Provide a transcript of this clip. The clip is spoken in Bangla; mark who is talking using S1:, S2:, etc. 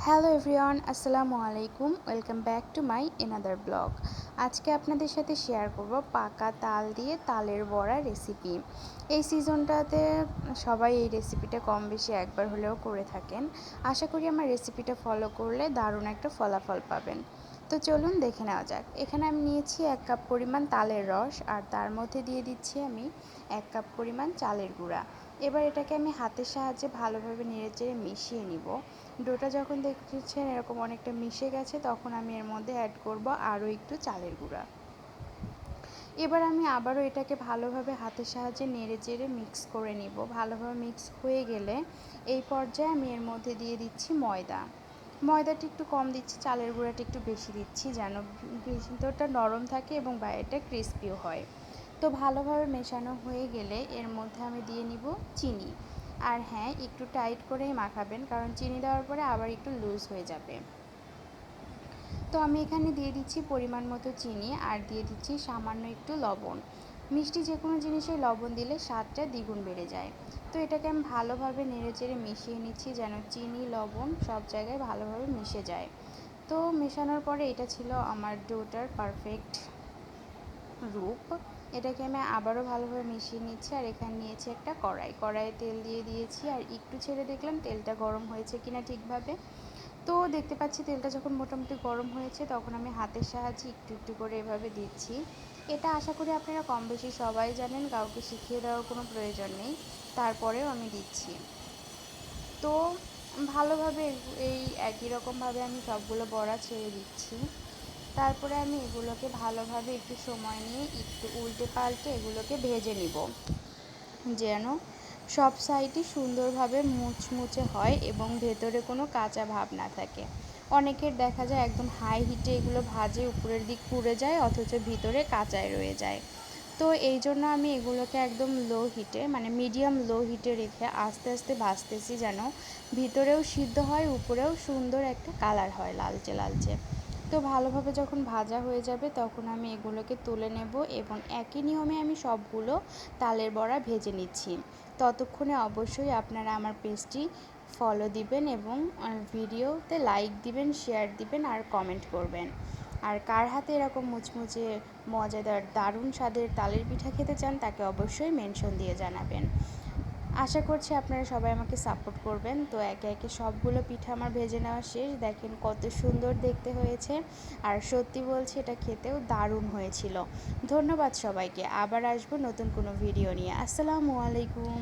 S1: হ্যালো এভরিওয়ান, আসসালামু আলাইকুম। Welcome back to my another blog. আজকে আপনাদের সাথে শেয়ার করব পাকা তাল দিয়ে তালের বড়া রেসিপি। এই সিজনটাতে সবাই এই রেসিপিটা কম বেশি একবার হলেও করে থাকেন। আশা করি আমার রেসিপিটা ফলো করলে দারুণ একটা ফলাফল পাবেন। তো চলুন দেখে নেওয়া যাক। এখানে আমি নিয়েছি 1 কাপ পরিমাণ তালের রস, আর তার মধ্যে দিয়ে দিচ্ছি আমি 1 কাপ পরিমাণ চালের গুঁড়া। এবার এটাকে আমি হাতের সাহায্যে ভালোভাবে নেড়েচেড়ে মিশিয়ে নিব। ডোটা যখন দেখছেন এরকম অনেকটা মিশে গেছে, তখন আমি এর মধ্যে অ্যাড করব আরও একটু চালের গুঁড়া। এবার আমি আবারও এটাকে ভালোভাবে হাতের সাহায্যে নেড়েচেড়ে মিক্স করে নিব। ভালোভাবে মিক্স হয়ে গেলে এই পর্যায়ে আমি এর মধ্যে দিয়ে দিচ্ছি ময়দাটা একটু কম দিচ্ছি, চালের গুঁড়াটা একটু বেশি দিচ্ছি, যেন ভিতরটা নরম থাকে এবং বাইরেটা ক্রিস্পিও হয়। তো ভালোভাবে মেশানো হয়ে গেলে এর মধ্যে আমি দিয়ে নিব চিনি। আর হ্যাঁ, একটু টাইট করেই মাখাবেন, কারণ চিনি দেওয়ার পরে আবার একটু লুজ হয়ে যাবে। তো আমি এখানে দিয়ে দিচ্ছি পরিমাণ মতো চিনি, আর দিয়ে দিচ্ছি সামান্য একটু লবণ। মিষ্টি যে কোনো জিনিসে লবণ দিলে স্বাদটা দ্বিগুণ বেড়ে যায়। তো এটাকে আমি ভালোভাবে নেড়েচেড়ে মিশিয়ে নিচ্ছি, যেন চিনি লবণ সব জায়গায় ভালোভাবে মিশে যায়। তো মেশানোর পরে এটা ছিল আমার ডোটার পারফেক্ট রূপ। এটাকে আমি আবারও ভালোভাবে মিশিয়ে নিচ্ছি, আর এখানে নিয়েছি একটা কড়াইয়ে তেল দিয়ে দিয়েছি, আর একটু ছেড়ে দেখলাম তেলটা গরম হয়েছে কিনা ঠিকভাবে। তো দেখতে পাচ্ছি তেলটা যখন মোটামুটি গরম হয়েছে, তখন আমি হাতের সাহায্যে একটু একটু করে এভাবে দিচ্ছি। এটা আশা করি আপনারা কম বেশি সবাই জানেন, কাউকে শিখিয়ে দেওয়ার কোনো প্রয়োজন নেই, তারপরেও আমি দিচ্ছি। তো ভালোভাবে এই একই রকমভাবে আমি সবগুলো বড়া ছেড়ে দিচ্ছি। তারপরে আমি এগুলোকে ভালোভাবে একটু সময় নিয়ে একটু উল্টে পাল্টে এগুলোকে ভেজে নিব, যেন সব সাইডই সুন্দরভাবে মুচমুচে হয় এবং ভেতরে কোনো কাঁচা ভাব না থাকে। অনেকের দেখা যায় একদম হাই হিটে এগুলো ভাজে উপরের দিক পুড়ে যায়, অথচ ভিতরে কাঁচাই রয়ে যায়। তো এই জন্য আমি এগুলোকে একদম লো হিটে, মানে মিডিয়াম লো হিটে রেখে আস্তে আস্তে ভাজতেছি, যেন ভিতরেও সিদ্ধ হয়, উপরেও সুন্দর একটা কালার হয় লালচে লালচে। তো ভালোভাবে যখন ভাজা হয়ে যাবে, তখন আমি এগুলোকে তুলে নেব এবং একই নিয়মে আমি সবগুলো তালের বড়া ভেজে নিচ্ছি। ততক্ষণে অবশ্যই আপনারা আমার পেজটি ফলো দিবেন এবং ভিডিওতে লাইক দিবেন, শেয়ার দিবেন আর কমেন্ট করবেন। আর কার হাতে এরকম মুচমুচে মজাদার দারুণ স্বাদের তালের পিঠা খেতে চান, তাকে অবশ্যই মেনশন দিয়ে জানাবেন। আশা করছি আপনারা সবাই আমাকে সাপোর্ট করবেন। তো একে একে সবগুলো পিঠা আমার ভেজে নেওয়া শেষ। দেখেন কত সুন্দর দেখতে হয়েছে, আর সত্যি বলছি এটা খেতেও দারুণ হয়েছিল। ধন্যবাদ সবাইকে। আবার আসবো নতুন কোনো ভিডিও নিয়ে। আসসালামু আলাইকুম।